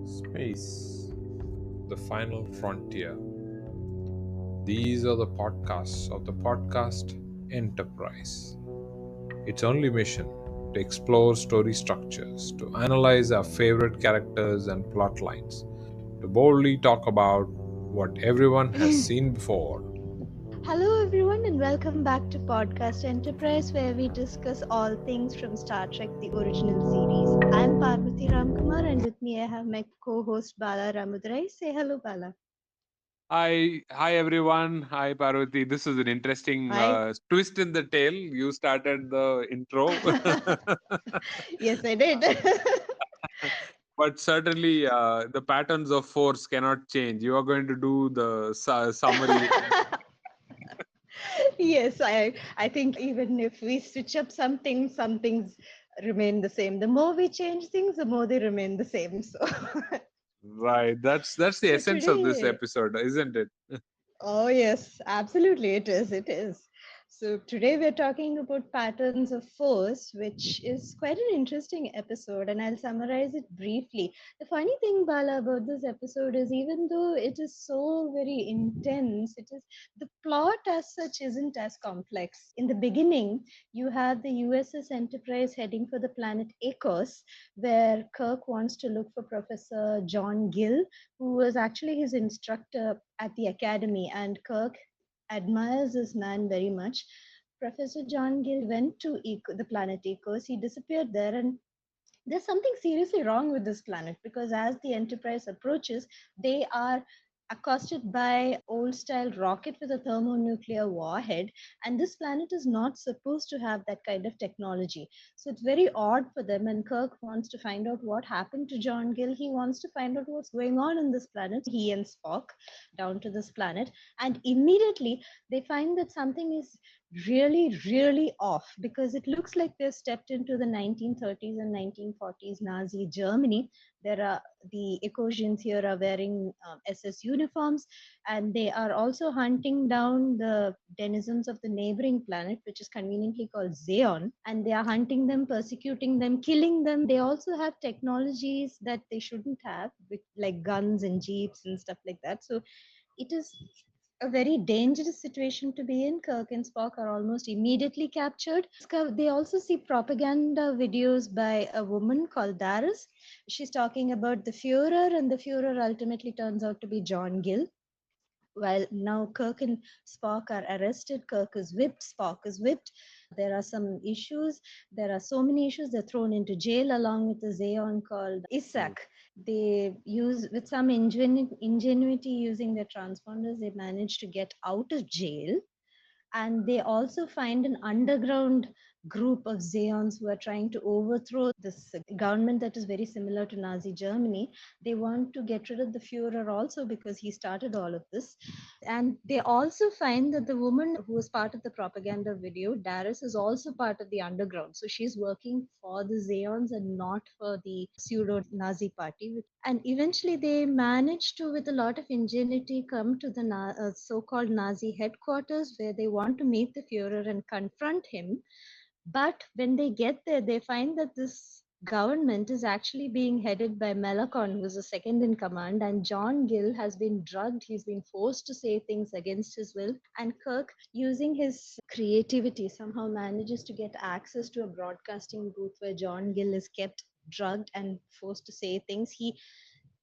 Space, the final frontier. These are the podcasts of the podcast Enterprise. Its only mission to explore story structures, to analyze our favorite characters and plot lines, to boldly talk about what everyone has seen before. Hello, everyone, and welcome back to Podcast Enterprise, where we discuss all things from Star Trek, the original series. I'm Parvati Ramkumar, and with me I have my co host Bala Ramudurai. Say hello, Bala. Hi everyone. Hi Parvati. This is an interesting Hi. twist in the tale. You started the intro, Yes, I did. but certainly the patterns of force cannot change. You are going to do the summary. Yes, I think even if we switch up something, some things remain the same. The more we change things, the more they remain the same. So, Right. That's the so essence of this today, episode, isn't it? oh, yes, absolutely. It is. It is. So, today we're talking about patterns of force, which is quite an interesting episode, and I'll summarize it briefly. The funny thing, Bala, about this episode is even though it is so very intense, it is the plot as such isn't as complex. In the beginning, you have the USS Enterprise heading for the planet Ekos, where Kirk wants to look for Professor John Gill, who was actually his instructor at the academy, and Kirk admires this man very much. Professor John Gill went to the planet Ekos. He disappeared there, and there's something seriously wrong with this planet because as the Enterprise approaches, they are accosted by old style rocket with a thermonuclear warhead, and this planet is not supposed to have that kind of technology. So it's very odd for them, and Kirk wants to find out what happened to John Gill. He wants to find out what's going on in this planet. He and Spock down to this planet, and immediately they find that something is really, really off because it looks like they've stepped into the 1930s and 1940s Nazi Germany. There are the Ekosians here are wearing SS uniforms, and they are also hunting down the denizens of the neighboring planet, which is conveniently called Zeon, and they are hunting them, persecuting them, killing them. They also have technologies that they shouldn't have, like guns and jeeps and stuff like that. So it is a very dangerous situation to be in. Kirk and Spock are almost immediately captured. They also see propaganda videos by a woman called Daras. She's talking about the Führer, and the Führer ultimately turns out to be John Gill. While now Kirk and Spock are arrested, Kirk is whipped, Spock is whipped. There are some issues. There are so many issues. They're thrown into jail along with a Zeon called Mm. Isak. They use, with some ingenuity using their transponders, they manage to get out of jail, and they also find an underground group of Zeons who are trying to overthrow this government that is very similar to Nazi Germany. They want to get rid of the Fuhrer also because he started all of this. And they also find that the woman who was part of the propaganda video, Daris, is also part of the underground. So she's working for the Zeons and not for the pseudo Nazi party. And eventually they manage to, with a lot of ingenuity, come to the so-called Nazi headquarters where they want to meet the Fuhrer and confront him. But when they get there, they find that this government is actually being headed by Melakon, who is the second in command, and John Gill has been drugged. He's been forced to say things against his will. And Kirk, using his creativity, somehow manages to get access to a broadcasting booth where John Gill is kept drugged and forced to say things. He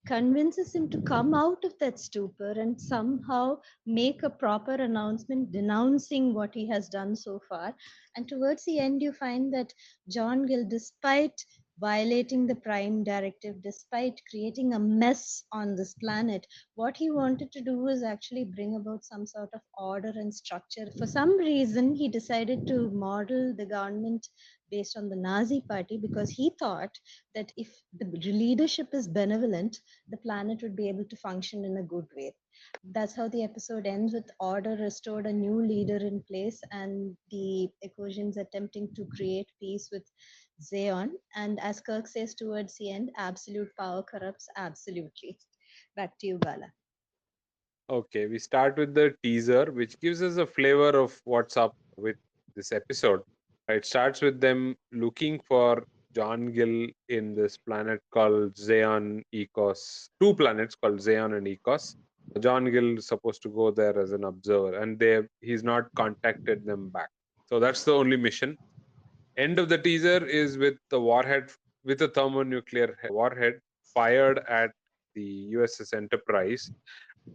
convinces him to come out of that stupor and somehow make a proper announcement denouncing what he has done so far. And towards the end, you find that John Gill, despite violating the Prime Directive, despite creating a mess on this planet, what he wanted to do was actually bring about some sort of order and structure. For some reason, he decided to model the government based on the Nazi party because he thought that if the leadership is benevolent, the planet would be able to function in a good way. That's how the episode ends, with order restored, a new leader in place, and the Ekosians attempting to create peace with Zeon. And as Kirk says towards the end, absolute power corrupts absolutely. Back to you, Bala. Okay, we start with the teaser, which gives us a flavor of what's up with this episode. It starts with them looking for John Gill in this planet called Zeon Ekos. Two planets called Zeon and Ekos. John Gill is supposed to go there as an observer, and he's not contacted them back. So that's the only mission. End of the teaser is with the warhead, with a thermonuclear warhead fired at the USS Enterprise,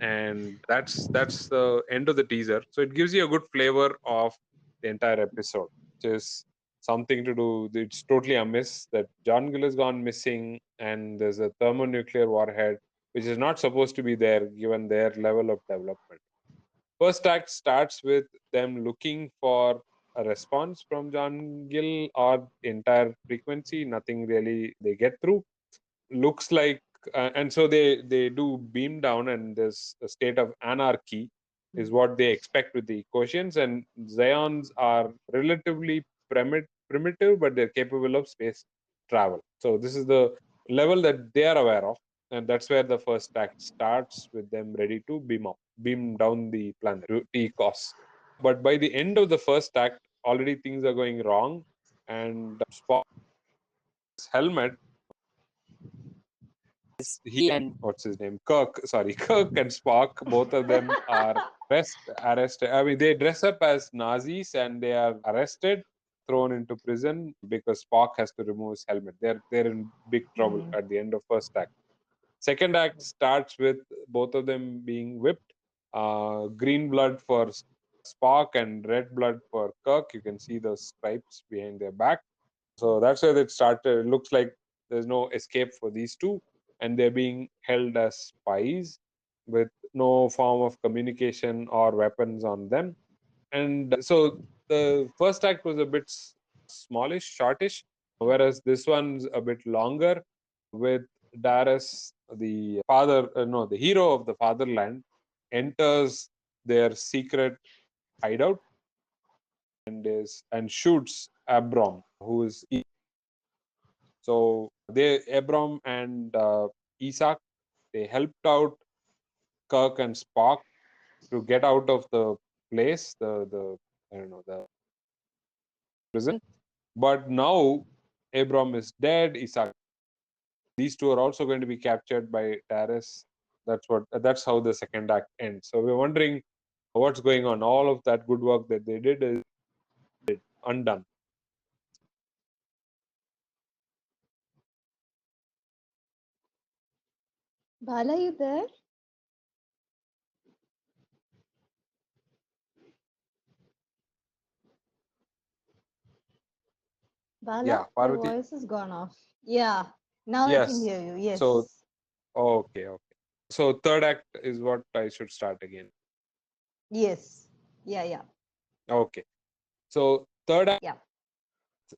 and that's the end of the teaser. So it gives you a good flavor of the entire episode, which is something to do. It's totally a miss that John Gill has gone missing, and there's a thermonuclear warhead which is not supposed to be there given their level of development. First act starts with them looking for a response from John Gill or entire frequency. Nothing really they get through. Looks like, and so they do beam down, and there's a state of anarchy, is what they expect with the Ekosians. And Zeons are relatively primitive, but they're capable of space travel. So this is the level that they are aware of, and that's where the first act starts with them ready to beam down the planet to Ekos. But by the end of the first act, already things are going wrong, and Spock's helmet, he and what's his name, Kirk and Spock, both of them are arrested. I mean, they dress up as Nazis and they are arrested, thrown into prison because Spock has to remove his helmet. They're in big trouble Mm. at the end of first act. Second act starts with both of them being whipped. Green blood for Spock and red blood for Kirk. You can see the stripes behind their back. So that's where it started. It looks like there's no escape for these two, and they're being held as spies with no form of communication or weapons on them. And so the first act was a bit smallish, shortish, whereas this one's a bit longer, with Daras, the the hero of the fatherland, enters their secret hideout and shoots Abram, who is so Abram and Isak, they helped out Kirk and Spock to get out of the place, the I don't know, the prison. But now Abram is dead. Isak, these two are also going to be captured by Daras. That's how the second act ends. So we're wondering what's going on. All of that good work that they did is undone. Bala, you there? Yeah, Bala, your Parvati. voice has gone off. Yeah, now I can Yes. hear you. So Yes. okay. So third act is what I should start again. Yes. Yeah, yeah. Okay. So third act, Yeah.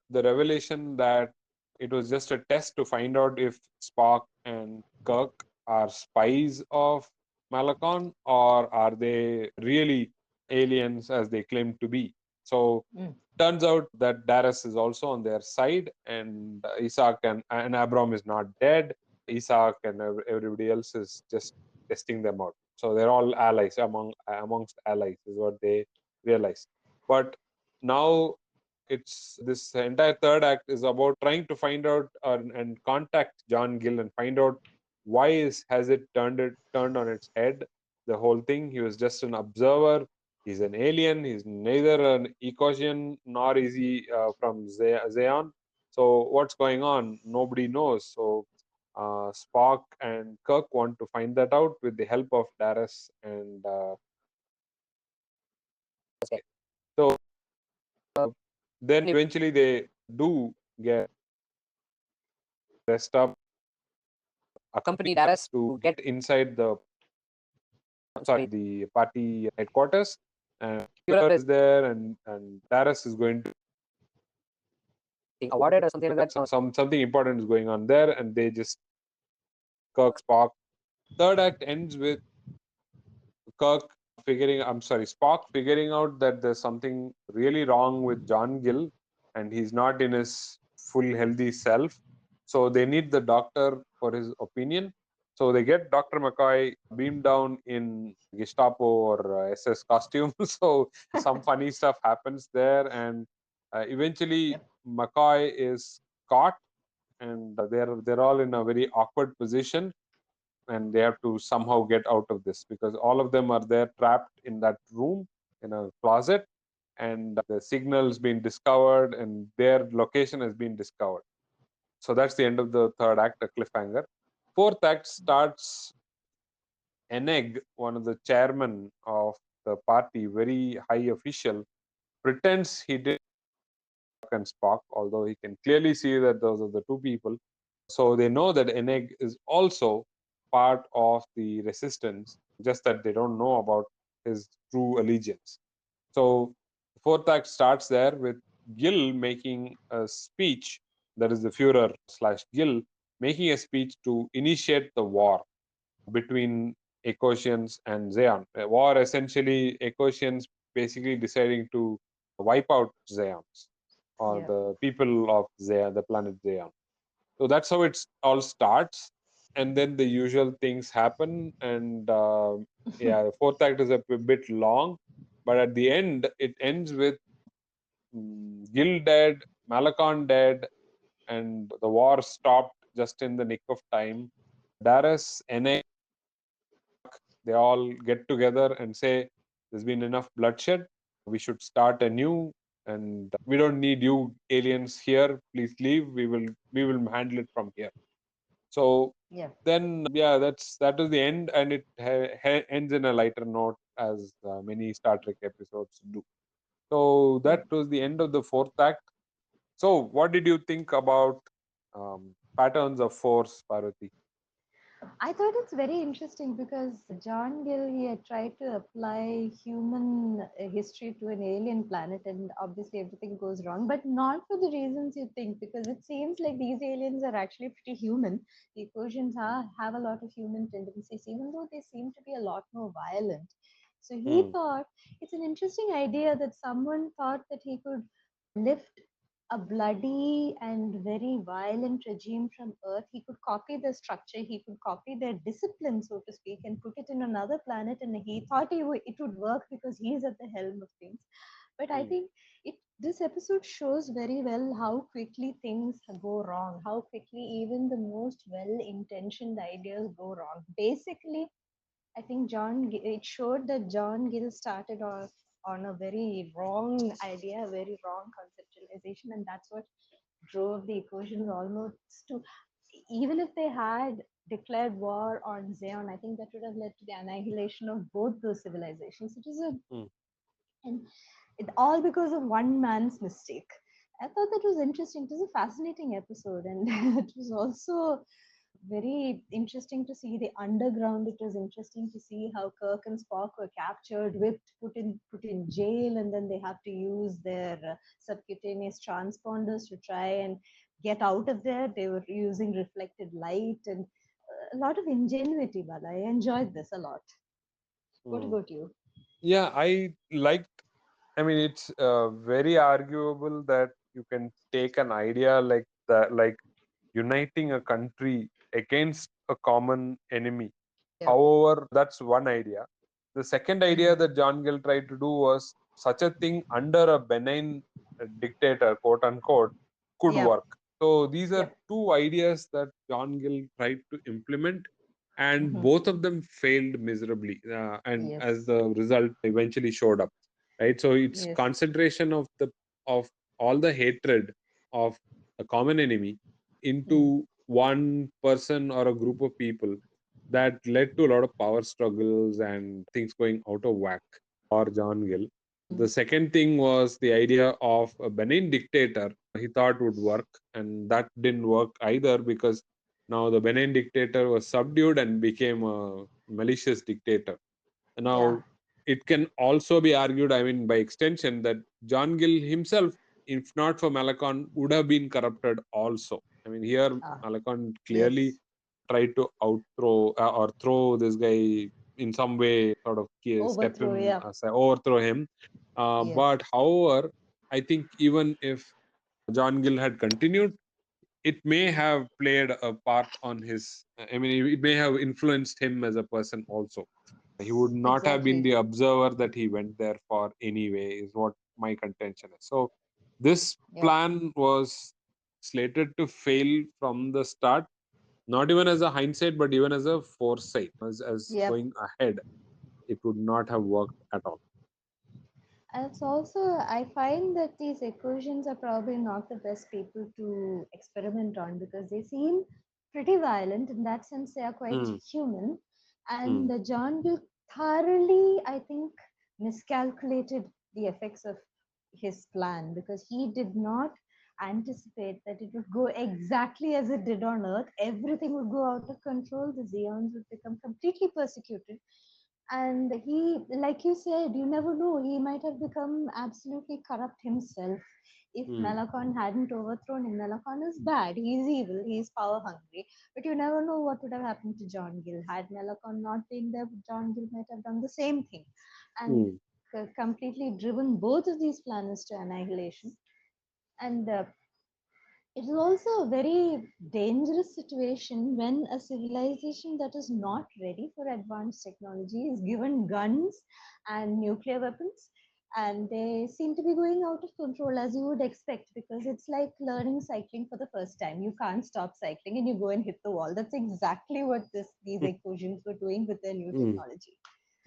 the revelation that it was just a test to find out if Spock and Kirk are spies of Melakon, or are they really aliens as they claim to be. So Mm. turns out that Daras is also on their side, and Isak and Abram is not dead. Isak and everybody else is just testing them out. So they're all allies amongst allies is what they realize. But now it's this entire third act is about trying to find out and contact John Gill and find out why has it turned on its head. The whole thing, he was just an observer. He's an alien. He's neither an Ekosian nor is he from Zeon. So what's going on? Nobody knows. So Spock and Kirk want to find that out with the help of Daras and so then eventually they do get dressed up, accompany Daras to get inside the party headquarters, and Europe is there, and Daras is going to awarded or something like that. Something important is going on there, and they just Kirk, Spock. Third act ends with Spock figuring out that there's something really wrong with John Gill, and he's not in his full healthy self. So they need the doctor for his opinion. So they get Dr. McCoy beamed down in Gestapo or SS costume. So some funny stuff happens there, and eventually Yep. McCoy is caught, and they're all in a very awkward position, and they have to somehow get out of this because all of them are there trapped in that room in a closet, and the signal's been discovered, and their location has been discovered. So that's the end of the third act, a cliffhanger. Fourth act starts. Eneg, one of the chairman of the party, very high official, pretends he did Kirk and Spock, although he can clearly see that those are the two people. So they know that Eneg is also part of the resistance, just that they don't know about his true allegiance. So the fourth act starts there with Gill making a speech, that is the Führer slash Gill, making a speech to initiate the war between Ekosians and Zeon. A war essentially, Ekosians basically deciding to wipe out Zeons or Yeah. the people of Zeon, the planet Zeon. So that's how it all starts, and then the usual things happen. And yeah, the fourth act is a bit long, but at the end, it ends with Gil dead, Melakon dead, and the war stopped just in the nick of time. Daras, Na, they all get together and say, there's been enough bloodshed. We should start anew, and we don't need you aliens here. Please leave. We will handle it from here. So Yeah. then, yeah, that is the end, and it ends in a lighter note, as many Star Trek episodes do. So that Yep. was the end of the fourth act. So, what did you think about patterns of force, Parvati? I thought it's very interesting because John Gill he had tried to apply human history to an alien planet, and obviously everything goes wrong. But not for the reasons you think, because it seems like these aliens are actually pretty human. The Ekosians have a lot of human tendencies, even though they seem to be a lot more violent. So he Hmm. thought it's an interesting idea that someone thought that he could lift a bloody and very violent regime from Earth. He could copy the structure, he could copy their discipline, so to speak, and put it in another planet. And he thought it would work because he's at the helm of things. But I Hmm. think this episode shows very well how quickly things go wrong, how quickly even the most well intentioned ideas go wrong. Basically, I think it showed that John Gill started off on a very wrong idea, a very wrong conceptualization, and that's what drove the equations almost to, even if they had declared war on Zeon, I think that would have led to the annihilation of both those civilizations. It is a, Hmm. and it all because of one man's mistake. I thought that was interesting. It was a fascinating episode, and it was also very interesting to see the underground. It was interesting to see how Kirk and Spock were captured, whipped, put in jail, and then they have to use their subcutaneous transponders to try and get out of there. They were using reflected light and a lot of ingenuity. But I enjoyed this a lot. What Hmm. about you? Yeah, I liked. I mean, it's very arguable that you can take an idea like that, like uniting a country against a common enemy. Yep. However, that's one idea. The second idea Mm-hmm. that John Gill tried to do was such a thing under a benign dictator, quote unquote, could Yep. work. So these are Yep. two ideas that John Gill tried to implement, and Mm-hmm. both of them failed miserably. And as Yes. the result eventually showed up, right? So it's Yes. concentration of all the hatred of a common enemy Mm. into one person or a group of people that led to a lot of power struggles and things going out of whack for John Gill. The Mm. second thing was the idea of a benign dictator he thought would work, and that didn't work either because now the benign dictator was subdued and became a malicious dictator. Yeah. Now, it can also be argued, I mean, by extension, that John Gill himself, if not for Melakon, would have been corrupted also. I mean, here Ah. Melakon clearly Yes. tried to outthrow or throw this guy in some way, sort of step Overthrow. him Yeah. aside, overthrow him. Yes. But however, I think even if John Gill had continued, it may have played a part on his. I mean, it may have influenced him as a person also. He would not have been Exactly. the observer that he went there for anyway, is what my contention is. So, this Yep. plan was slated to fail from the start, not even as a hindsight, but even as a foresight, as Yep. going ahead. It would not have worked at all. And it's also, I find that these Ekosians are probably not the best people to experiment on because they seem pretty violent. In that sense, they are quite Mm, human. And mm, John Gill thoroughly, I think, miscalculated the effects of his plan because he did not anticipate that it would go exactly as it did on Earth. Everything would go out of control. The Zeons would become completely persecuted, and he, like you said, you never know, he might have become absolutely corrupt himself if mm, Melakon hadn't overthrown him. Melakon is bad, he's evil, he's power hungry, but you never know what would have happened to John Gill. Had Melakon not been there, John Gill might have done the same thing and mm. completely driven both of these planets to annihilation. And it is also a very dangerous situation when a civilization that is not ready for advanced technology is given guns and nuclear weapons, and they seem to be going out of control as you would expect, because it's like learning cycling for the first time. You can't stop cycling and you go and hit the wall. That's exactly what these Ecosians were doing with their new Mm, technology.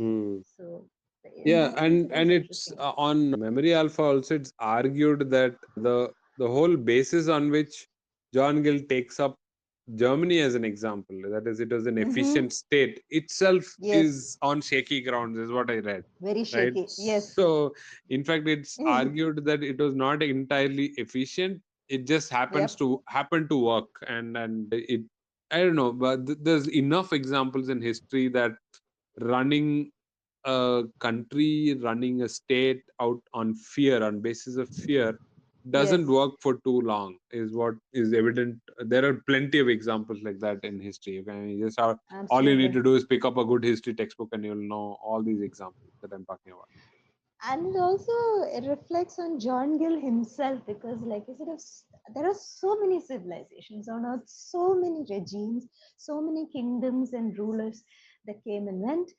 mm. So in Yeah, that sense, it is and it's interesting. on Memory Alpha also. It's argued that the whole basis on which John Gill takes up Germany as an example, that is, it was an Mm-hmm. efficient state itself, Yes, is on shaky grounds, is what I read. very Right. shaky. Yes. So, in fact, it's argued that it was not entirely efficient. It just Yep. happen to work, and it. I don't know, but there's enough examples in history that running a country, running a state out on fear, on basis of fear, doesn't Yes. work for too long, is what is evident. There are plenty of examples like that in history. You can just all you need Absolutely. to do is pick up a good history textbook and you'll know all these examples that I'm talking about. And it also, it reflects on John Gill himself because, like you said, there are so many civilizations on Earth, so many regimes, so many kingdoms and rulers that came and went.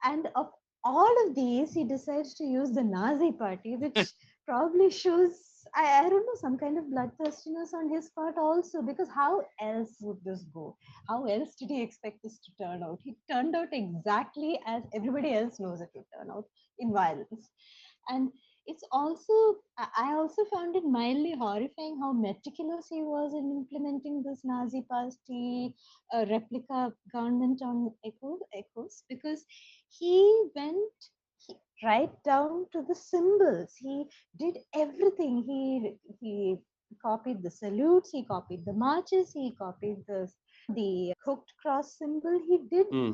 And of all of these, he decides to use the Nazi party, which probably shows, I don't know, some kind of bloodthirstiness on his part also, because how else would this go? How else did he expect this to turn out? He turned out exactly as everybody else knows it would turn out, in violence. And it's also, I also found it mildly horrifying how meticulous he was in implementing this Nazi party replica government on Ekos, because he went he, right down to the symbols. He did everything. He copied the salutes, he copied the marches, he copied the hooked cross symbol. He did, Hmm.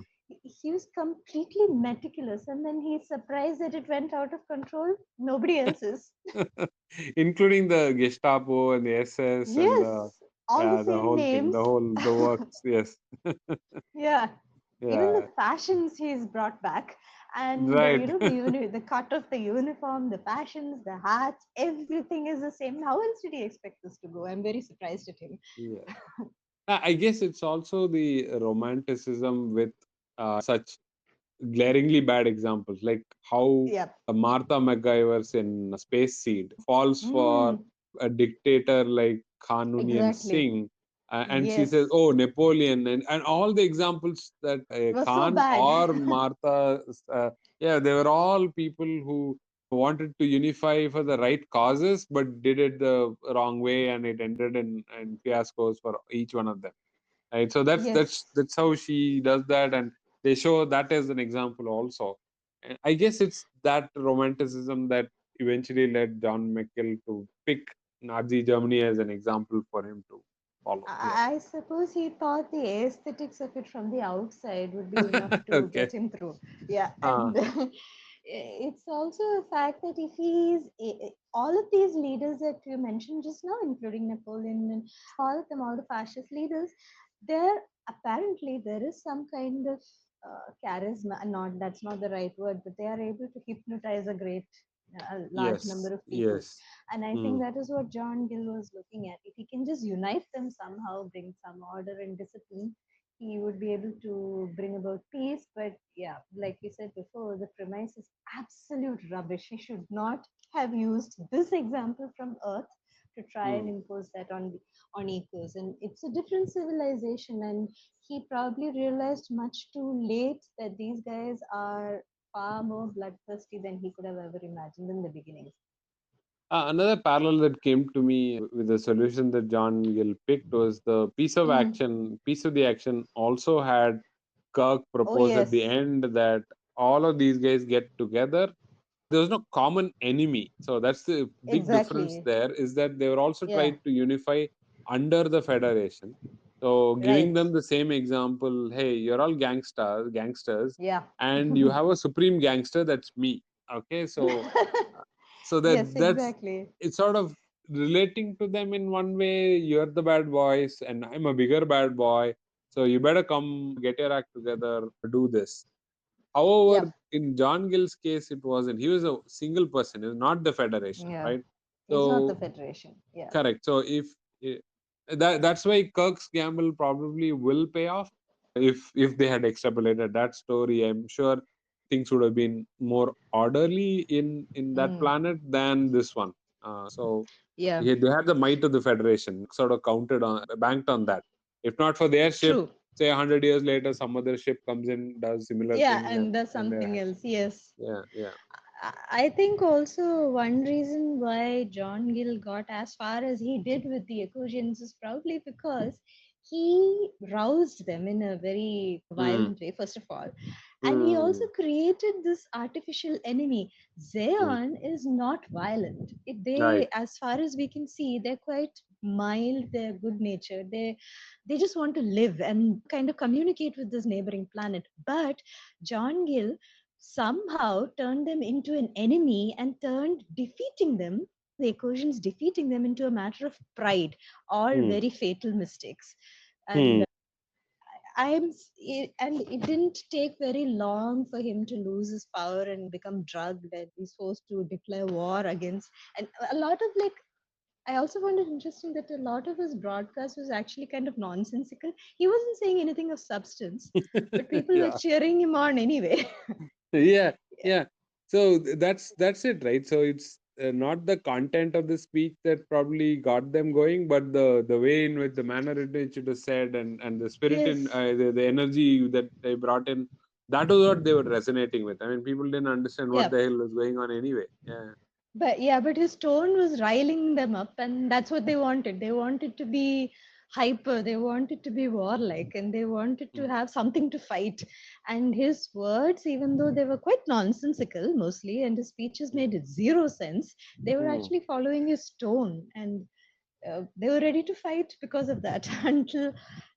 he was completely meticulous, and then he's surprised that it went out of control. Nobody else is. Including the Gestapo and the SS and the, Yes, all the yeah, the same whole thing, names. the works. Yes. Yeah, even the Yeah. fashions he's brought back, and Right. the cut of the uniform, the fashions, the hats, everything is the same. How else did he expect this to go? I'm very surprised at him. Yeah. I guess it's also the romanticism with such glaringly bad examples, like how Yep. Martha McGyver's in Space Seed falls for Mm, a dictator like Khan Noonien exactly. Singh, and she says, Yes. "Oh, Napoleon," and all the examples that Was so Khan bad. or Martha, yeah, they were all people who wanted to unify for the right causes, but did it the wrong way, and it ended in fiascos for each one of them. Right, so Yes. that's how she does that, and they show that as an example also. And I guess it's that romanticism that eventually led John McGill to pick Nazi Germany as an example for him to follow. Yeah. I suppose he thought the aesthetics of it from the outside would be enough to Okay. get him through. Yeah, uh, and it's also a fact that if all of these leaders that you mentioned just now, including Napoleon and all of them, all the fascist leaders, there apparently there is some kind of charisma. Not, that's not the right word, but they are able to hypnotize a great. a large Yes. number of people. Yes. And I think Mm. that is what John Gill was looking at. If he can just unite them somehow, bring some order and discipline, he would be able to bring about peace. But yeah, like we said before, the premise is absolute rubbish. He should not have used this example from Earth to try and Mm. impose that on Ekos. And it's a different civilization, and he probably realized much too late that these guys are far more bloodthirsty than he could have ever imagined in the beginning. Another parallel that came to me with the solution that John Gill picked was the Mm. piece of the action also had Kirk Oh, propose at the yes, end that all of these guys get together. There was no common enemy. So that's the big difference exactly. there, is that they were also Yeah, tried to unify under the Federation. So giving right. them the same example, hey, you're all gangsters, Yeah. and you have a supreme gangster, that's me. Okay, so Yes, that's exactly. it's sort of relating to them in one way. You're the bad boys and I'm a bigger bad boy, so you better come get your act together, do this. However, Yep. in John Gill's case, it wasn't. He was a single person, it was not the Federation, Yeah. right? It's not the So Federation. Yeah. correct. So if eh, that's why Kirk's gamble probably will pay off. If they had extrapolated that story, I'm sure things would have been more orderly in that Mm. planet than this one. So Yeah. they had the might of the Federation. Sort of counted on, banked on that. If not for their ship, True. say 100 years later, some other ship comes in, does similar Yeah, thing, and there's and they're something happy. else. Yes. Yeah, yeah. I think also one reason why John Gill got as far as he did with the Ekosians is probably because he roused them in a very Mm, violent way, first of all. And he also mm, created this artificial enemy. mm. Zeon is not violent. Right. As far as we can see, they're quite mild, they're good natured, they just want to live and kind of communicate with this neighboring planet. But John Gill somehow turned them into an enemy and turned defeating them, the Ekosians defeating them, into a matter of pride, all Mm, very fatal mistakes. And mm, and it didn't take very long for him to lose his power and become drugged and he's forced to declare war against. And a lot of like, I also found it interesting that a lot of his broadcast was actually kind of nonsensical. He wasn't saying anything of substance, but people were yeah. cheering him on anyway. Yeah, yeah. So that's it, right? So it's not the content of the speech that probably got them going, but the way in which, the manner in which it was said, and the spirit in Yes. the energy that they brought in, that was what they were resonating with. I mean, people didn't understand what Yeah. the hell was going on anyway. Yeah. But yeah, but his tone was riling them up, and that's what they wanted. They wanted to be hyper, they wanted to be warlike, and they wanted to Mm, have something to fight. And his words, even though they were quite nonsensical mostly, and his speeches mm, made zero sense, they were mm, actually following his tone, and they were ready to fight because of that. Until,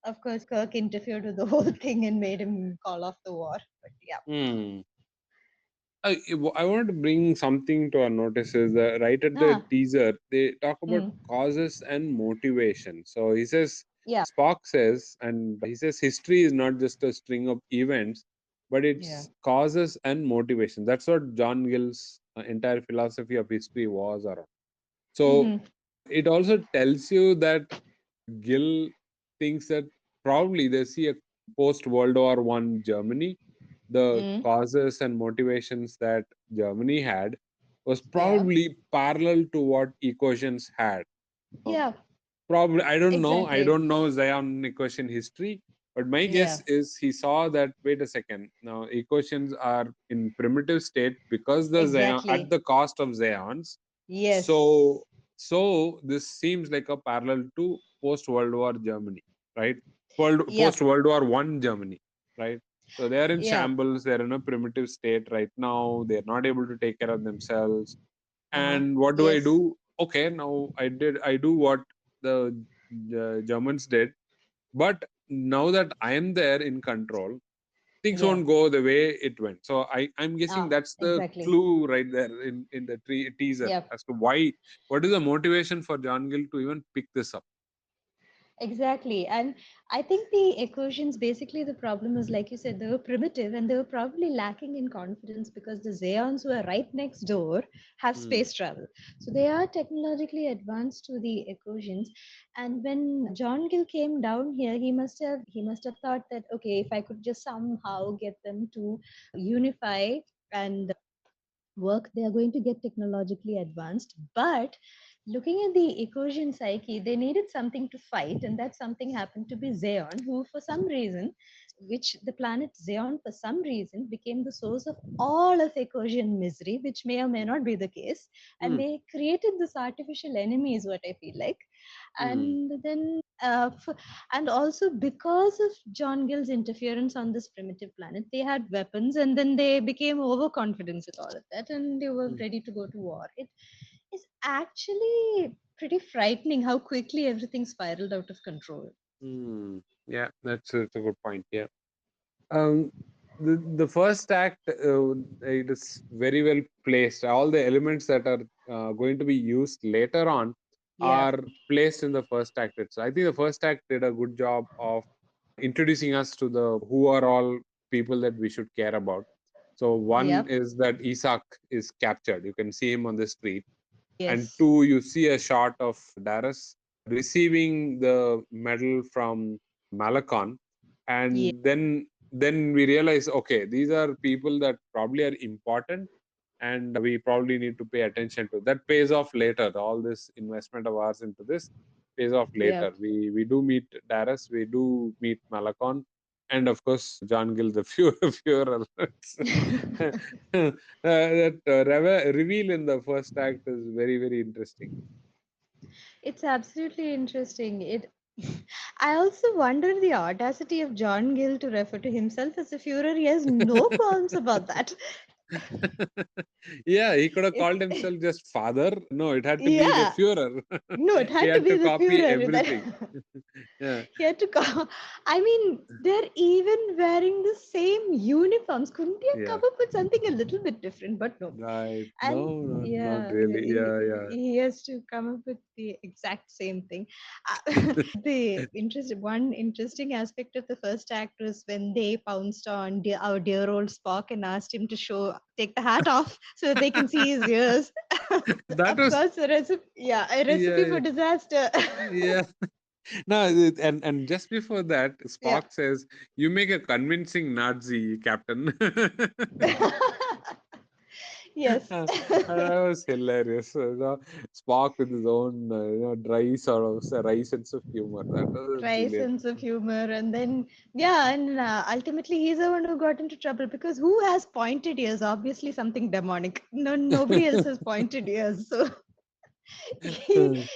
of course, Kirk interfered with the whole thing and made him call off the war. But yeah. mm. I wanted to bring something to our notice is that right at the Ah. teaser, they talk about Mm, causes and motivation. So he says, yeah. Spock says, and he says, history is not just a string of events, but Yeah. it's causes and motivation. That's what John Gill's entire philosophy of history was around. So Hmm. it also tells you that Gill thinks that probably they see a post World War One Germany, the Mm, causes and motivations that Germany had was yeah. probably parallel to what Ekosians had. Um, Yeah. Probably, I don't know. I Exactly. don't know Zeon Ekosian history, but my guess Yeah. is he saw that. Wait a second. Now Ekosians are in primitive state because the Zeon at Exactly. the cost of Zeons. Yes. So, this seems like a parallel to post World War Germany, right? Post Yep. World War One Germany, right? So they are in Yeah. shambles. They're in a primitive state right now. They're not able to take care of themselves. Uh-huh. And what do I Yes. do? Okay, now I do what the Germans did, but now that I am there in control, things Yeah. won't go the way it went. So I'm guessing Ah, that's the exactly. clue right there in the teaser Yep. as to why, what is the motivation for John Gill to even pick this up. Exactly. And I think the Ekosians, basically, the problem is, like you said, they were primitive and they were probably lacking in confidence because the Zeons, who are right next door, have Hmm. space travel. So they are technologically advanced to the Ekosians. And when John Gill came down here, he must have thought that, okay, if I could just somehow get them to unify and work, they are going to get technologically advanced. But looking at the Ecosian psyche, they needed something to fight, and that something happened to be Zeon, who, for some reason, which the planet Zeon, for some reason, became the source of all of Ecosian misery, which may or may not be the case. And Hmm. they created this artificial enemy, is what I feel like. Hmm. And then and also because of John Gill's interference on this primitive planet, they had weapons, and then they became overconfident with all of that, and they were Hmm. ready to go to war. It is actually pretty frightening how quickly everything spiraled out of control. Hmm. Yeah, that's a good point. Yeah. Um, the first act, it is very well placed. All the elements that are going to be used later on Yeah. are placed in the first act. I think the first act did a good job of introducing us to the who are all people that we should care about. So one Yep. is that Isak is captured. You can see him on the street, and Yes. two, you see a shot of Daras receiving the medal from Melakon, Yeah. and then we realize, okay, these are people that probably are important, and we probably need to pay attention to. That pays off later. All this investment of ours into this pays off later. Yep. We do meet Daras, we do meet Melakon, and of course John Gill, the Führer. That reveal in the first act is very, very interesting. It's absolutely interesting. It. I also wonder the audacity of John Gill to refer to himself as a Führer. He has no qualms about that. Yeah, he could have It's called himself just father. No, it had to be the yeah. Führer. No, it He had to had be to the copy Führer. everything. Yeah, He had to come. I mean, they're even wearing the same uniforms. Couldn't he have yeah. come up with something a little bit different? But no. Right. And No, not yeah, really. Yeah, yeah. he has to come up with the exact same thing. The one interesting aspect of the first act was when they pounced on our dear old Spock and asked him to take the hat off so that they can see his ears. That Of was, course, a recipe yeah, for disaster. yeah. No, and just before that, Yeah. Spock says, "You make a convincing Nazi, Captain." Yes. That was hilarious. Spock with his own, dry sort of wry sense of humor. That was Dry brilliant. sense of humor, and then yeah, and ultimately he's the one who got into trouble because who has pointed ears? Obviously, something demonic. No, nobody else has pointed ears. So he,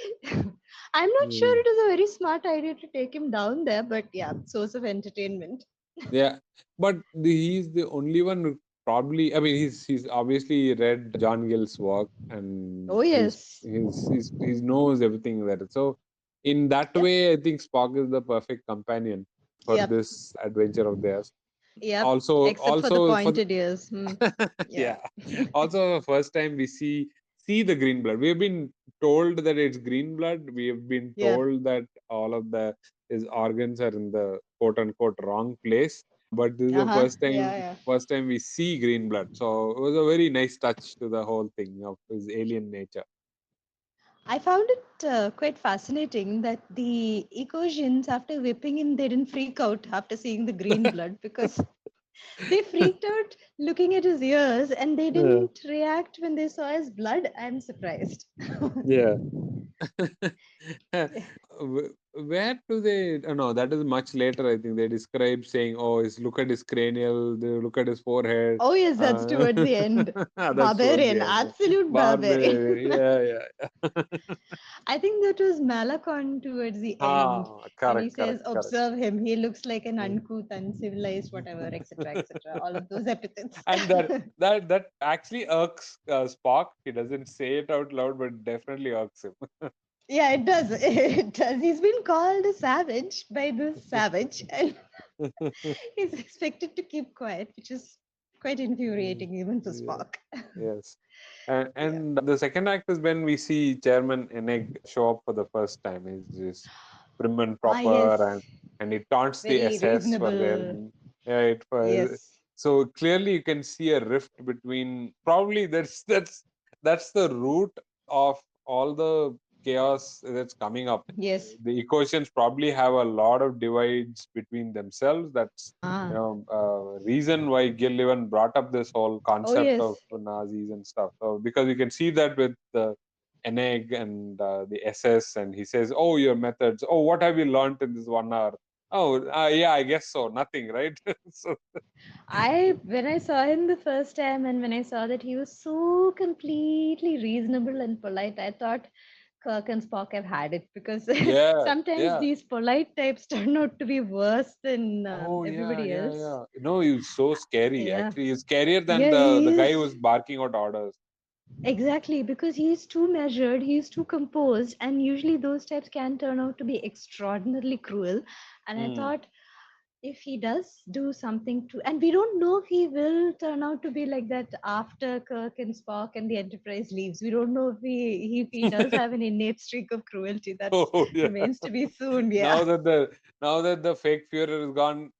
I'm not sure Mm. it is a very smart idea to take him down there, but yeah, source of entertainment. Yeah, but he's the only one who probably. I mean, he's obviously read John Gill's work, and Oh he's yes. he's he's he knows everything there. So in that Yep. way, I think Spock is the perfect companion for Yep. this adventure of theirs. Yep. Also, Except for the also for the, pointed ears. Hmm. Yeah. yeah. Also, the first time we see the green blood. We have been told that it's green blood. We have been Yep. told that all of the his organs are in the quote unquote wrong place. But this is the Uh-huh. Yeah, yeah. first time we see green blood. So it was a very nice touch to the whole thing of his alien nature. I found it quite fascinating that the Ecosians, after whipping him, they didn't freak out after seeing the green blood because they freaked out looking at his ears and they Yeah. didn't react when they saw his blood. I'm surprised. Yeah. Where do they? No, that is much later. I think they describe saying, "Oh, look at his cranial. They look at his forehead." Oh, yes, that's Uh, towards the end. that's towards the Barbarian, end. absolute barbarian. Barbarian. Yeah, yeah. I think that was Melakon towards the end when he Correct, correct, says, correct. observe him, he looks like an Mm. uncouth, uncivilized, whatever, etc., etc. All of those epithets. And that actually irks Spock. He doesn't say it out loud, but definitely irks him. Yeah, it does. It does. He's been called a savage by this savage, and he's expected to keep quiet, which is quite Mm. infuriating even for Yeah. Spock. Yes. Yeah. And the second act is when we see Chairman Eneg show up for the first time. He's just prim and Ah, proper, yes. and it taunts the Very SS for their reasonable. right. Yes. So clearly, you can see a rift between. Probably that's the root of all the chaos that's coming up. Yes. The Ekosians probably have a lot of divides between themselves. That's Ah. reason why Gill even brought up this whole Oh, concept yes. of Nazis and stuff. So because you can see that with the Eneg and the SS, and he says, "Oh, your methods. Oh, what have you learned in this 1 hour? Oh, yeah, I guess so. Nothing, right?" So When I saw him the first time and when I saw that he was so completely reasonable and polite, I thought Kirk and Spock have had it because yeah, sometimes yeah. these polite types turn out to be worse than Oh, yeah, everybody yeah, else. yeah. No, he's so scary. Yeah. Actually, he's scarier than Yeah, the he guy is. who was barking out orders. Exactly, because he's too measured, he's too composed, and usually those types can turn out to be extraordinarily cruel. And I Hmm. thought if he does do something to, and we don't know if he will turn out to be like that after Kirk and Spock and the Enterprise leaves. We don't know if he does have an innate streak of cruelty. That Oh, yeah. remains to be soon. Now Yeah. that the now that the fake Führer is gone,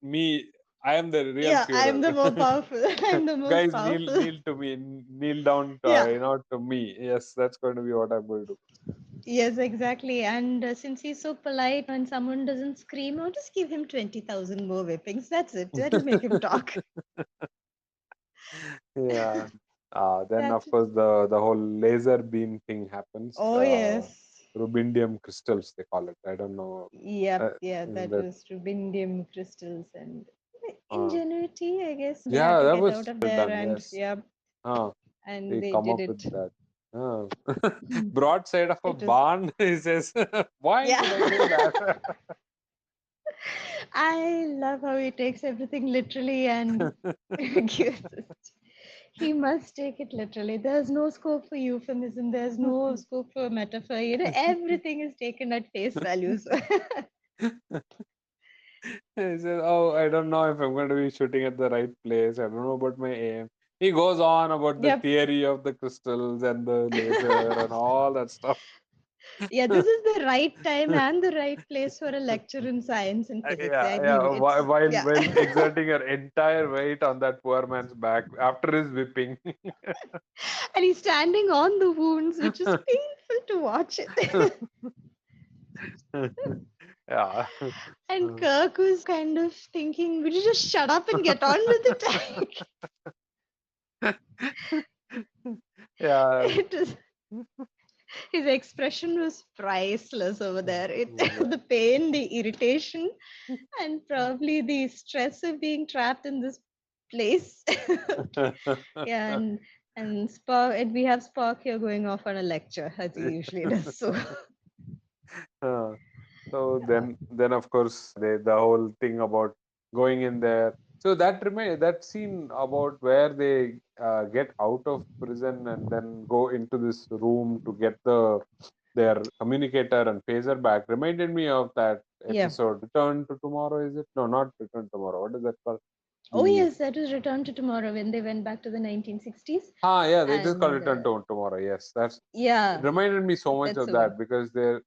I am the real Yeah, I'm the more Führer. powerful. I'm the most Guys, kneel powerful. kneel to me, kneel down, Yeah. to me. Yes, that's going to be what I'm going to do. Yes, exactly. And since he's so polite, when someone doesn't scream, I'll just give him 20,000 more whippings. That's it. That'll make him talk. Yeah. Then That. of course the whole laser beam thing happens. Oh, yes. Rubidium crystals they call it. I don't know. Yep. Uh, Yeah, that that was rubidium crystals and uh, ingenuity, I guess. They had yeah, to that get was out of well there done. and, Yes. yeah, Uh, and they they come did up it. with that. Uh, broadside of a It was, barn. He says, "Why yeah. should I do that?" I love how he takes everything literally and gives it. He must take it literally. There's no scope for euphemism. There's no scope for metaphor. Everything is taken at face value. So He says, "Oh, I don't know if I'm going to be shooting at the right place. I don't know about my aim." He goes on about the yep. theory of the crystals and the laser and all that stuff. Yeah, this is the right time and the right place for a lecture in science and physics. I Yeah, yeah. mean, it's While yeah. exerting her entire weight on that poor man's back after his whipping. And he's standing on the wounds, which is painful to watch it. Yeah. And Kirk was kind of thinking, would you just shut up and get on with it? Yeah. It was, his expression was priceless over there. The pain, the irritation, and probably the stress of being trapped in this place. Yeah, and Spock, and we have Spock here going off on a lecture as he usually does. So Uh, So then of course the whole thing about going in there. So that scene about where they get out of prison and then go into this room to get their communicator and phaser back reminded me of that yeah. episode Return to Tomorrow. Is it? No, not Return Tomorrow. What is that called? Oh The yes, that was Return to Tomorrow when they went back to the 1960s, yeah, it is called and Return to Tomorrow. Yes, that's it yeah, reminded me so much that's of the one. that because they're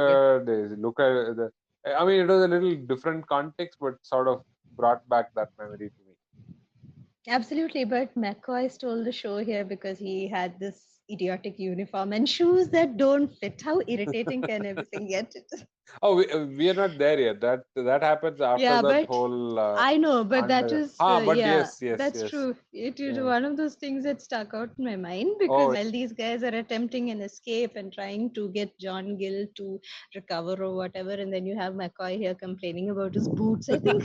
Yep. captured. They look at the. I mean, it was a little different context, but sort of brought back that memory to me. Absolutely, but McCoy stole the show here because he had this idiotic uniform and shoes that don't fit. How irritating can everything get? Oh, we are not there yet. That happens after Yeah, that but whole I know, but that under. is, But yeah, yes, yes, that's yes. true. It is Yeah. one of those things that stuck out in my mind because Oh, while these guys are attempting an escape and trying to get John Gill to recover or whatever, and then you have McCoy here complaining about his boots. I think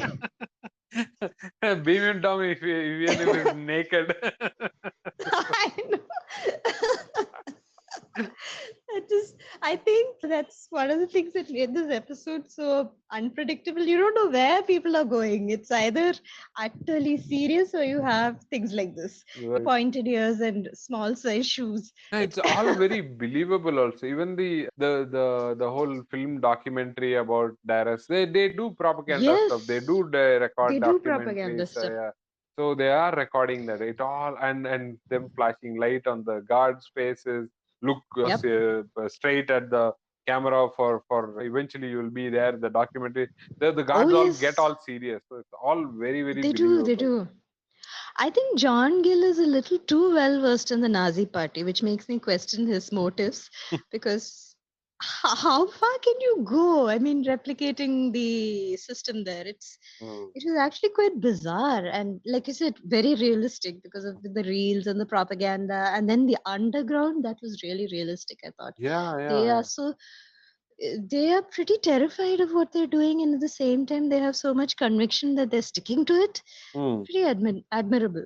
beam him down even if he's naked. I know. That is, I think that's one of the things that made this episode so unpredictable. You don't know where people are going. It's either utterly serious or you have things like this Right. pointed ears and small size shoes. Yeah, it's all very believable also. Even the whole film documentary about Daras, they do propaganda stuff. They Yes, do record they do propaganda documentaries. stuff. Yeah. So they are recording that it all and them flashing light on the guards' faces, look Yep. straight at the camera for eventually you will be there. The documentary, the Oh guards all get yes, all serious. So it's all very very they do. They believable. do. I think John Gill is a little too well versed in the Nazi party, which makes me question his motives because how far can you go? I mean, replicating the system there, Mm. it was actually quite bizarre and, like you said, very realistic because of the reels and the propaganda, and then the underground that was really realistic. I thought Yeah, they yeah, are so they are pretty terrified of what they're doing, and at the same time, they have so much conviction that they're sticking to it. yeah. Mm. Pretty admirable.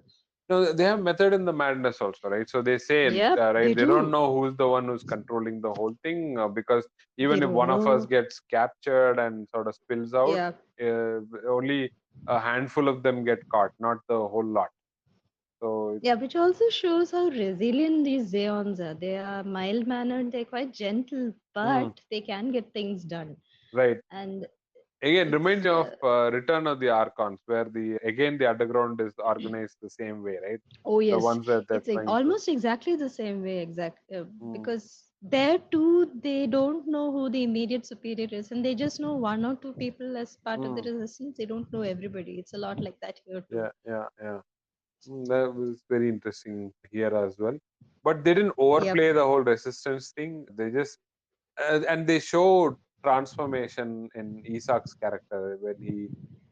No, they have method in the madness also, right? So they say, Yep, right, they they don't do. know who's the one who's controlling the whole thing because They even if don't one of us know. gets captured and sort of spills out, Yeah. only a handful of them get caught, not the whole lot. So Yeah, which also shows how resilient these Zeons are. They are mild mannered, they're quite gentle, mm, but they can get things done. right. And Again, it's, reminds me of Return of the Archons, where the underground is organized the same way, right? oh, The yes, ones that they're it's like trying to. almost exactly the same way, Mm, because there too, they don't know who the immediate superior is, and they just know one or two people as part of the mm, resistance. They don't know everybody. It's a lot like that here too. yeah, yeah, yeah. That was very interesting here as well. But they didn't overplay Yep. the whole resistance thing. They just and they showed transformation in Isak's character when he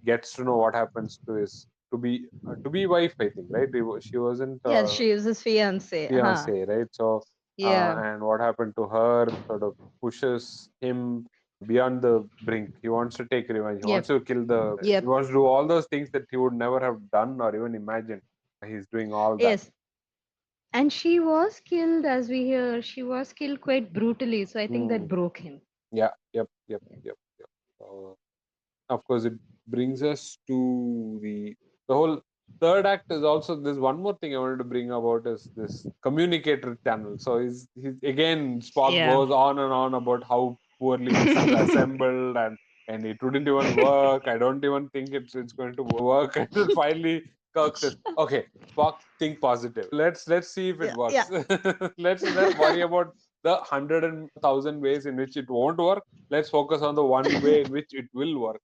gets to know what happens to his to be wife. I think right. She wasn't Yes, she is his fiance. Huh. fiance, right? So Yeah. and what happened to her sort of pushes him beyond the brink. He wants to take revenge. He wants Yep. to kill the. He Yep. wants to do all those things that he would never have done or even imagined. He's doing all that. Yes. And she was killed, as we hear, she was killed quite brutally. So I think that Hmm. broke him. Yeah. Yep. Yep. Yep. Yep. Of course, it brings us to the whole third act. Is also there's one more thing I wanted to bring about is this communicator channel. So he's again Spock Yeah. goes on and on about how poorly this is assembled and it wouldn't even work. I don't even think it's going to work. And then finally Kirk says, "Okay, Spock, think positive. Let's see if it Yeah. Yeah. works. let's worry about the 100,000 ways in which it won't work. Let's focus on the one way in which it will work."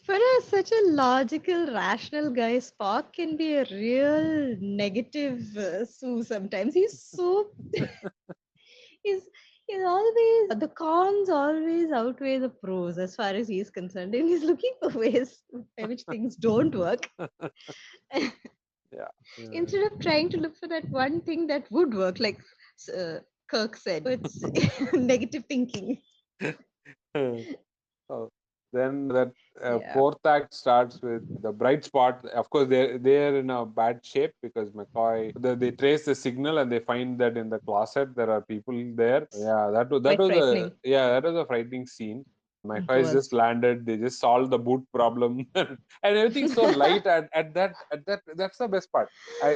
For such a logical, rational guy, Spock can be a real negative Sue sometimes. He's he's always the cons always outweigh the pros as far as he's concerned, and he's looking for ways by which things don't work Yeah. Yeah. instead of trying to look for that one thing that would work, like uh, Kirk said. It's negative thinking. Oh, then that Yeah. fourth act starts with the bright spot. Of course, they're in a bad shape because McCoy they trace the signal and they find that in the closet there are people there. Yeah, Quite frightening. that was a frightening scene. It McCoy just was. landed. They just solved the boot problem, and everything's so light at that. That's the best part.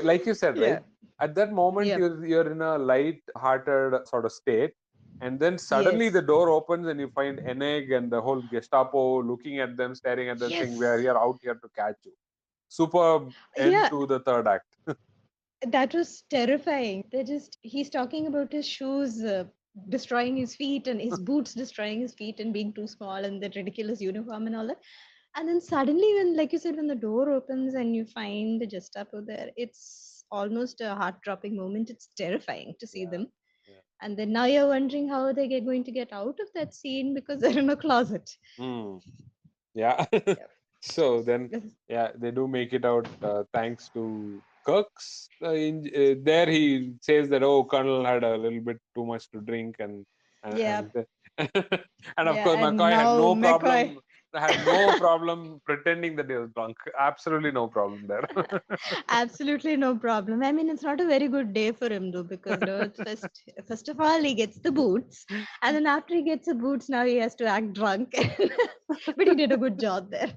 Like you said, right? Yeah. At that moment, Yep. you're in a light-hearted sort of state, and then suddenly the Yes. door opens and you find Eneg and the whole Gestapo looking at them, staring at them, saying, "We are Yes. here out here to catch you." Superb end Yeah. to the third act. That was terrifying. He's talking about his shoes destroying his feet and his boots destroying his feet and being too small and that ridiculous uniform and all that. And then suddenly, when, like you said, when the door opens and you find the Gestapo there, it's almost a heart dropping moment. It's terrifying to see Yeah, them. yeah. And then now you're wondering how they are going to get out of that scene because they're in a closet. Hmm. Yeah. Yep. So then, yeah, they do make it out thanks to Kirk's. There he says that Colonel had a little bit too much to drink Yeah. and and of Yeah. course And McCoy now McCoy. had no problem pretending that he was drunk. Absolutely no problem there. Absolutely no problem. I mean, it's not a very good day for him though, because no, it's first of all he gets the boots, and then after he gets the boots, now he has to act drunk. But he did a good job there.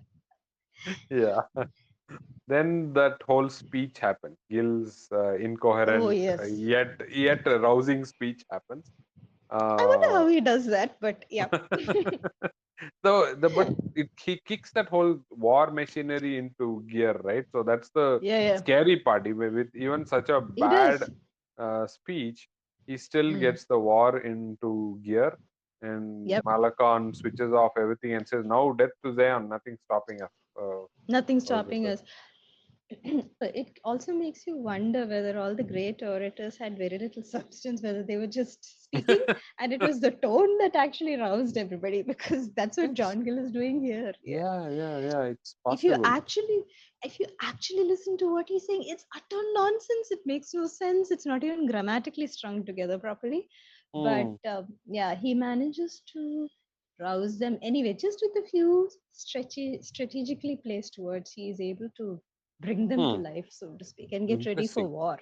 Yeah. Then that whole speech happened. Gill's Oh incoherent yes, yet rousing speech happens. I wonder Uh, how he does that, but yeah, but he kicks that whole war machinery into gear, right? So that's the yeah, yeah, scary part. Even with even such a he bad does. speech, he still gets the war into gear, and Yep. Melakon switches off everything and says, "Now death to Zeon, nothing stopping us." Nothing What was the stopping quote? us. It also makes you wonder whether all the great orators had very little substance, whether they were just speaking, and it was the tone that actually roused everybody, because that's what It's John Gill is doing here. Yeah. yeah. It's if you possible. actually if you actually listen to what he's saying, it's utter nonsense. It makes no sense. It's not even grammatically strung together properly. But Hmm. yeah, he manages to rouse them anyway, just with a few strategically placed words. He is able to bring them to Hmm. life, so to speak, and get ready for Interesting. war.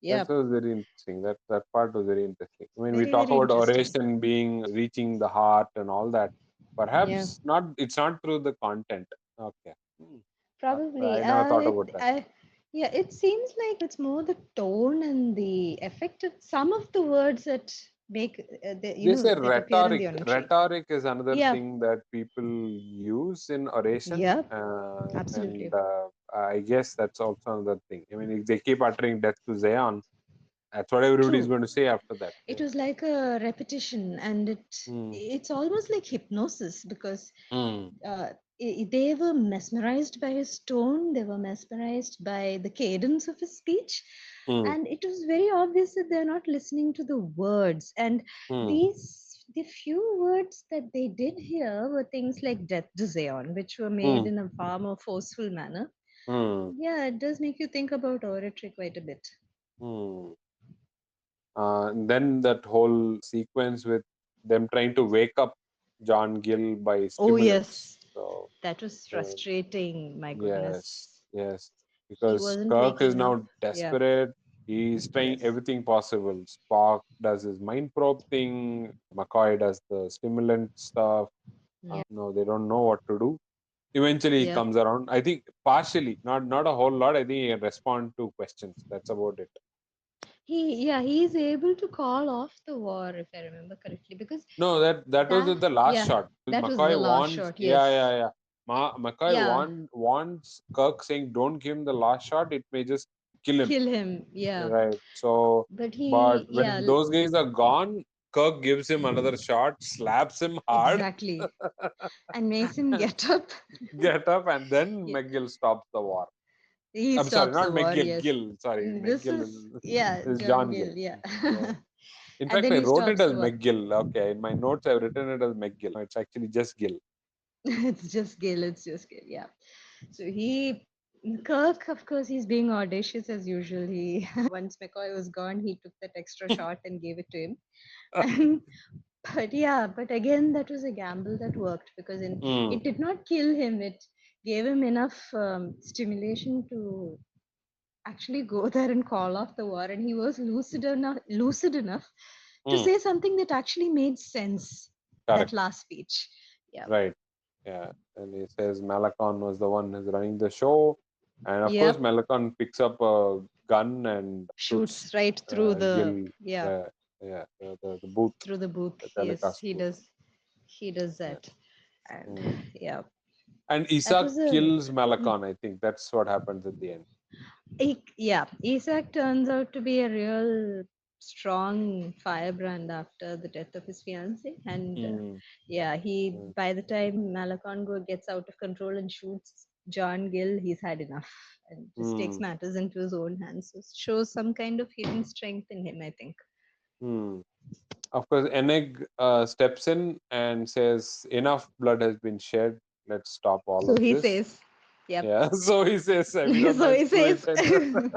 That Yeah. was very interesting. That part was very interesting. I mean, we Very, talk very about interesting. oration being reaching the heart and all that. Yeah. Perhaps not. It's not through the content. Okay. Probably. I never thought about that. Yeah, it seems like it's more the tone and the effect of some of the words that make, They say that appear in rhetoric. the oratory. Rhetoric is another Yeah, thing that people use in oration, yeah, and absolutely. I guess that's also another thing. I mean, if they keep uttering death to Zeon, that's what everybody's True. going to say after that. It Yeah. was like a repetition, and Hmm. it's almost like hypnosis, because Hmm. uh, they were mesmerized by his tone, they were mesmerized by the cadence of his speech, Hmm. and it was very obvious that they're not listening to the words. And Hmm. the few words that they did hear were things like death to Zeon, which were made Hmm. in a far more forceful manner. Hmm. Yeah, it does make you think about oratory quite a bit. Hmm. And then that whole sequence with them trying to wake up John Gill by Oh, stimulants. yes, So, that was uh, frustrating. My yes, goodness. yes, He because wasn't Kirk is waking up. now Yeah, desperate. He's trying yes. everything possible. Spock does his mind probe thing. McCoy does the stimulant stuff. Yeah, No, they don't know what to do. Eventually, he yeah. comes around. I think partially, not a whole lot. I think he can respond to questions. That's about it. He is able to call off the war, if I remember correctly, because No, that was that at the last yeah, shot. that was the McCoy last wants, shot. yeah, Yes. yeah, yeah. McCoy Yeah, wants Kirk saying, "Don't give him the last shot. It may just kill him." kill him. Yeah, Right. So, but but he yeah when those guys are gone, Kirk gives him another shot, slaps him hard, exactly, and makes him get up. get up, and then Yeah, McGill stops the war. he I'm sorry, stops not the war. McGill, Yes. Gill. Sorry, This McGill is, yeah, is John John Gill. Gill. Yeah. Yeah. In And fact, then I he wrote it stops as the war. McGill. Okay, in my notes, I've written it as McGill. No, it's actually just Gill. It's just Gill. It's just Gill. Yeah. So Kirk, of course, he's being audacious as usual. He once McCoy was gone, he took that extra shot and gave it to him. And but yeah, but again, that was a gamble that worked, because Hmm. it did not kill him. It gave him enough stimulation to actually go there and call off the war, and he was lucid enough to Hmm. say something that actually made sense. That Correct. last speech. Yeah. Right. Yeah. And he says Melakon was the one who's running the show. And of course, Yep. Melakon picks up a gun and shoots Shoots right through the, Gill. yeah, Yeah. Yeah. The booth, through the booth. the Yes, telecast booth. he does Yeah. that. And Hmm. yeah, And that Isak was a kills Melakon. I think that's what happens at the end. Yeah, Isak turns out to be a real strong firebrand after the death of his fiancée. And Hmm. yeah, he Hmm. by the time Melakon gets out of control and shoots John Gill, he's had enough and just takes Hmm. matters into his own hands. So it shows some kind of hidden strength in him, I think. Hmm. Of course, Eneg steps in and says, "Enough blood has been shed. Let's stop all So of he this." says, yep. Yeah. So he says, "We don't know So his he true says, intention."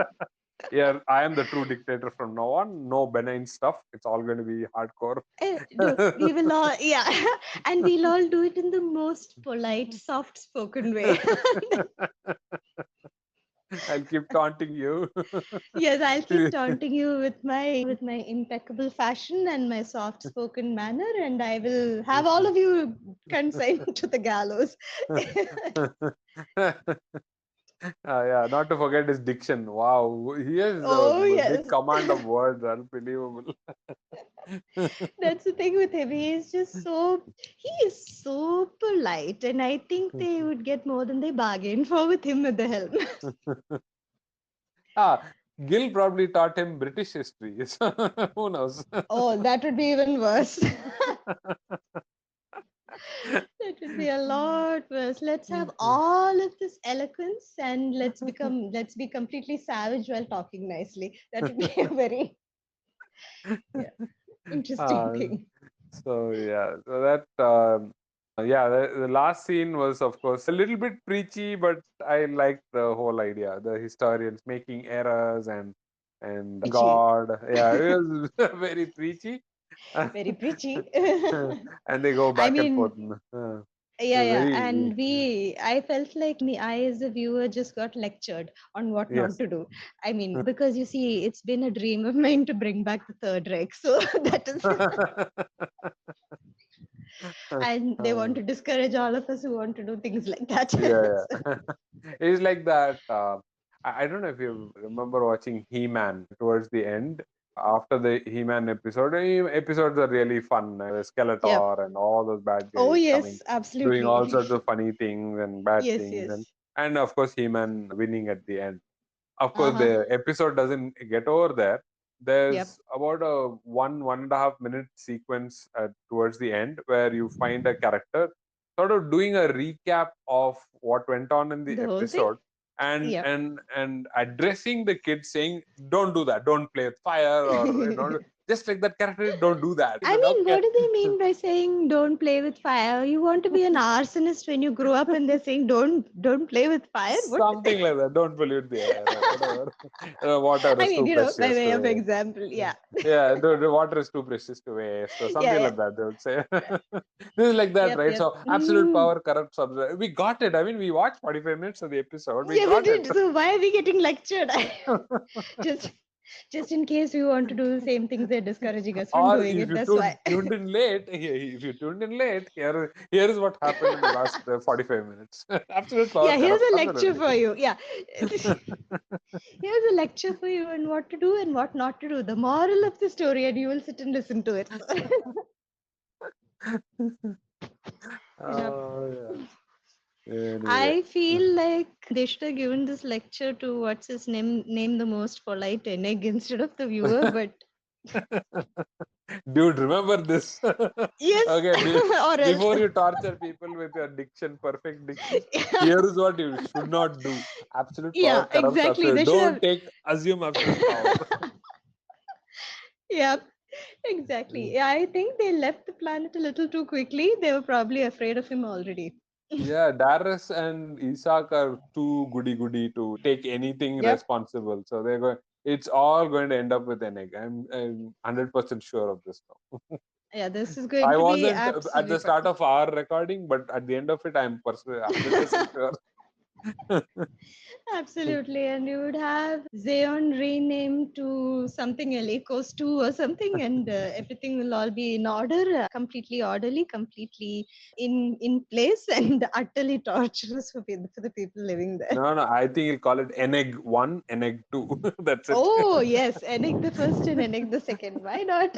Yeah, I am the true dictator from now on. No benign stuff. It's all going to be hardcore. No, we will all, yeah, and we'll all do it in the most polite, soft spoken way. I'll keep taunting you. Yes, I'll keep taunting you with my impeccable fashion and my soft spoken manner, and I will have all of you consigned to the gallows. Yeah, not to forget his diction. Wow, he has Oh a big yes. command of words. Unbelievable. That's the thing with him. He is so polite, and I think they would get more than they bargained for with him at the helm. Ah, Gill probably taught him British history. Who knows? Oh, that would be even worse. That would be a lot worse. Let's have all of this eloquence and let's be completely savage while talking nicely. That would be a very, yeah, interesting Uh, thing. so yeah, so that yeah, the last scene was of course a little bit preachy, but I liked the whole idea. The historians making errors and Preachy. God, yeah, it was very preachy, Very preachy. and they go I back and forth. mean, yeah, yeah. Very And I felt like me, I as a viewer just got lectured on what not yes. to do. I mean, because you see, it's been a dream of mine to bring back the Third Reich. So that is, and they want Uh, to discourage all of us who want to do things like that. yeah, So, yeah. It's like that. I don't know if you remember watching He-Man towards the end. After the He-Man episode, episodes are really fun. yep. Skeletor and all those bad Oh, guys coming, yes, doing all absolutely. sorts of funny things and bad Yes, things, yes. and of course He-Man winning at the end. Of course, Uh-huh. the episode doesn't get over there. Yep. There's about a 1.5 minute sequence towards the end where you find a character sort of doing a recap of what went on in the The whole thing? episode and Yep. and and addressing the kids saying don't do that, don't play with fire, or just like that character, don't do that. I I said mean, okay. what do they mean by saying don't play with fire? You want to be an arsonist when you grow up and they're saying don't play with fire? What? Something like that. Don't pollute the air or whatever. Water I is mean, too by precious way of to example, yeah. yeah, the water is too precious to waste, or Yeah, something yeah. like that. They would say this is like that, Yep, right? yep. So absolute power corrupts. We got it. I mean, we watched 45 minutes of the episode. We Yeah, we got it. did. So why are we getting lectured? just just in case we want to do the same things they're discouraging us from Or doing if it. you That's why. tuned in late, if you tuned in late, here is what happened in the last 45 minutes. Absolute power Yeah, here's corrupts. a lecture Absolutely. for you. Yeah. Here's a lecture for you on what to do and what not to do. The moral of the story, and you will sit and listen to it. Yeah. Oh yeah. Anyway. I feel like they should have given this lecture to what's his name the most polite Eneg instead of the viewer, but Dude, remember this. yes, Okay, or before else. you torture people with your diction, perfect diction, Yeah, here is what you should not do. Absolute power yeah, corrupts exactly. absolute. They should Don't have. assume absolute power. Yeah, exactly. Yeah, I think they left the planet a little too quickly. They were probably afraid of him already. Yeah, Daras and Isak are too goody goody to take anything Yep. responsible. So they're going. It's all going to end up with an egg. I'm 100% sure of this now. Yeah, this is going I to be wasn't at absolutely the start fun. of our recording, but at the end of it, I'm 100% sure. Absolutely. And you would have Zeon renamed to something else, Ekos 2 or something, and everything will all be in order, completely orderly, completely in place, and utterly torturous for the people living there. No, no, I think he'll call it Eneg 1, Eneg 2. That's it. Oh, yes, Enig the first and Enig the second. Why not?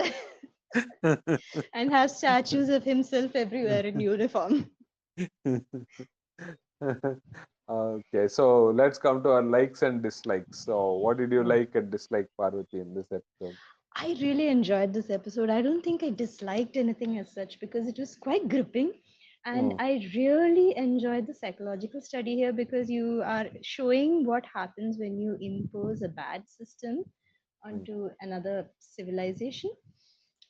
And have statues of himself everywhere in uniform. Okay, so let's come to our likes and dislikes. So, what did you like and dislike, Parvati, in this episode? I really enjoyed this episode. I don't think I disliked anything as such because it was quite gripping. And Hmm, I really enjoyed the psychological study here because you are showing what happens when you impose a bad system hmm, onto another civilization.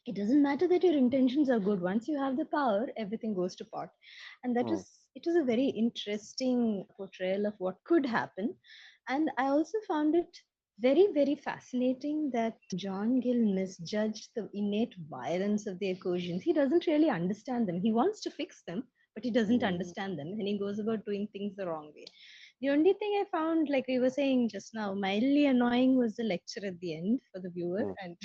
It doesn't matter that your intentions are good. Once you have the power, everything goes to pot. And hmm, it was a very interesting portrayal of what could happen. And I also found it very, very fascinating that John Gill misjudged the innate violence of the Ekosians. He doesn't really understand them. He wants to fix them, but he doesn't hmm, understand them, and he goes about doing things the wrong way. The only thing I found, like we were saying just now, mildly annoying was the lecture at the end for the viewer, hmm, and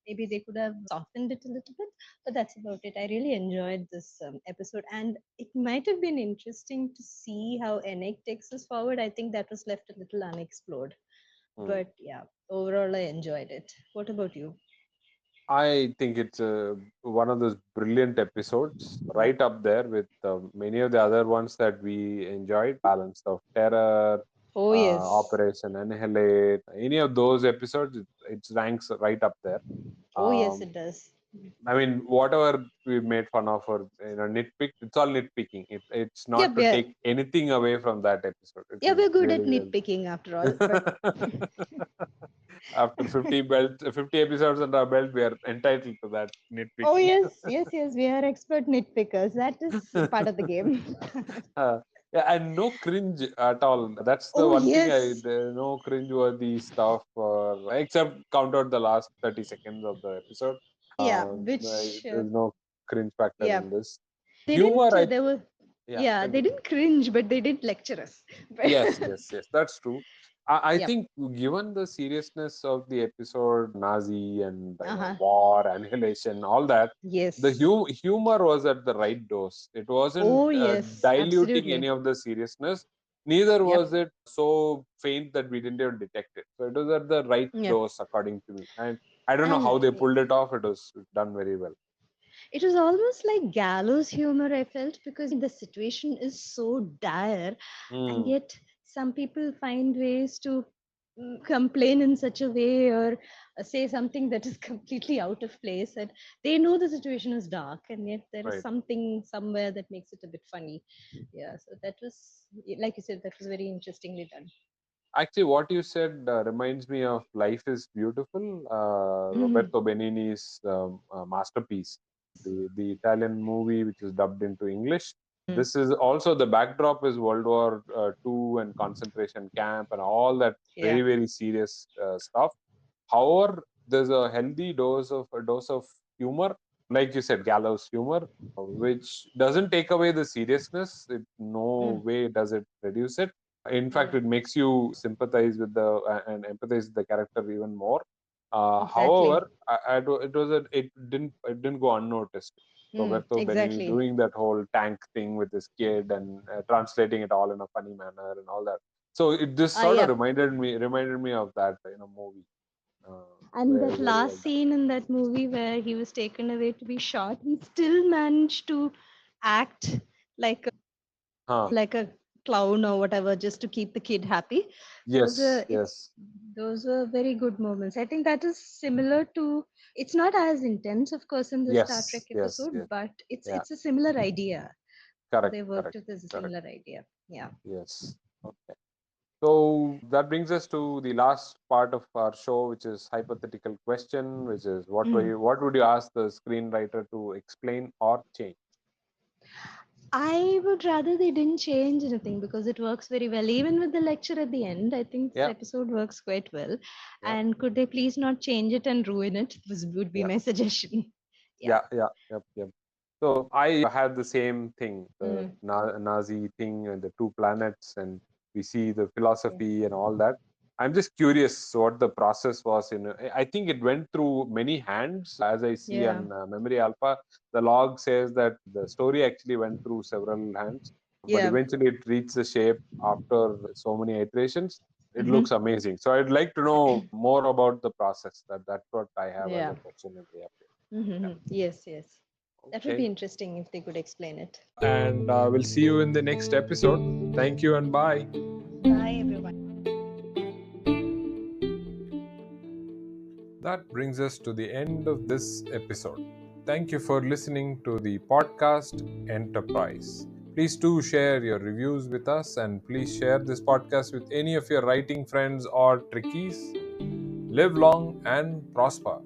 maybe they could have softened it a little bit, but that's about it. I really enjoyed this episode, and it might have been interesting to see how Enek takes us forward. I think that was left a little unexplored, hmm. but yeah, overall I enjoyed it. What about you? I think it's one of those brilliant episodes, right up there with many of the other ones that we enjoyed. Balance of terror, Oh yes. Operation Annihilate. Any of those episodes, it ranks right up there. Oh yes, Um, it does. I mean, whatever we made fun of or nitpick, it's all nitpicking. It's not Yep, to yeah. take anything away from that episode. It Yeah, is we're good at really nitpicking after all. But well. After 50 episodes under our belt, we are entitled to that oh nitpicking. yes, yes, yes, we are expert nitpickers. That is part of the game. Uh, yeah, and no cringe at all. That's the Oh one thing yes. no cringe-worthy stuff, except count out the last 30 seconds of the episode. Yeah, There's no cringe factor yeah, in this. they Humor, didn't. They were. yeah, Yeah, they didn't cringe, but they did lecture us. yes, yes, yes, that's true. I Yep. think given the seriousness of the episode, Nazi and Uh-huh. war, annihilation, all that, the Yes. humor was at the right dose. It wasn't Oh yes, diluting any absolutely. of the seriousness. Neither Yep. was it so faint that we didn't even detect it. So it was at the right Yep. dose, according to me. And I don't know And how they pulled it off. It was done very well. it was almost like gallows humor, I felt, because the situation is so dire, and Mm, yet some people find ways to complain in such a way or say something that is completely out of place. And they know the situation is dark, and yet there is right. something somewhere that makes it a bit funny. Yeah, so that was, like you said, that was very interestingly done. Actually, what you said reminds me of Life is Beautiful, Mhm. Roberto Benigni's masterpiece, the Italian movie which is dubbed into English. This is also the backdrop is World War II and concentration camp and all that Yeah. very, very serious stuff. However, there's a dose of humor, like you said, gallows humor, which doesn't take away the seriousness. It no Mm. way does it reduce it. In fact, Yeah. it makes you sympathize with the and empathize with the character even more. Exactly. However, it didn't go unnoticed. Roberto Benigni Exactly. doing that whole tank thing with his kid and translating it all in a funny manner and all that. So this sort of Yeah. reminded me of that movie. And Very that very well last done. scene in that movie where he was taken away to be shot, he still managed to act like Huh. like a clown or whatever, just to keep the kid happy. Those Yes, are yes, those were very good moments. I think that is similar to. It's not as intense, of course, in the Star Trek yes, yes, episode, yes. but Yeah, it's a similar idea. correct, They worked correct, with as a correct. similar idea. Yeah. Yes. Okay. So that brings us to the last part of our show, which is hypothetical question, which is Mm. what would you ask the screenwriter to explain or change? I would rather they didn't change anything because it works very well. Even with the lecture at the end, I think this Yeah, episode works quite well. yeah, And could they please not change it and ruin it? This would be yeah, my suggestion. Yeah. yeah, yeah, yep, yep. So I had the same thing, the Mm. Nazi thing and the two planets, and we see the Yeah. philosophy and all that. I'm just curious what the process was. I think it went through many hands, as I see Yeah. on Memory Alpha. The log says that the story actually went through several hands, but Yeah. eventually it reached the shape after so many iterations. It looks Hmm. amazing. So I'd like to know more about the process. That's what I have as Yeah. a question in the episode. Yeah. Yes, yes. That would be Okay. interesting if they could explain it. And we'll see you in the next episode. Thank you and bye. Bye, everyone. That brings us to the end of this episode. Thank you for listening to the podcast Enterprise. Please do share your reviews with us and please share this podcast with any of your writing friends or trickies. Live long and prosper.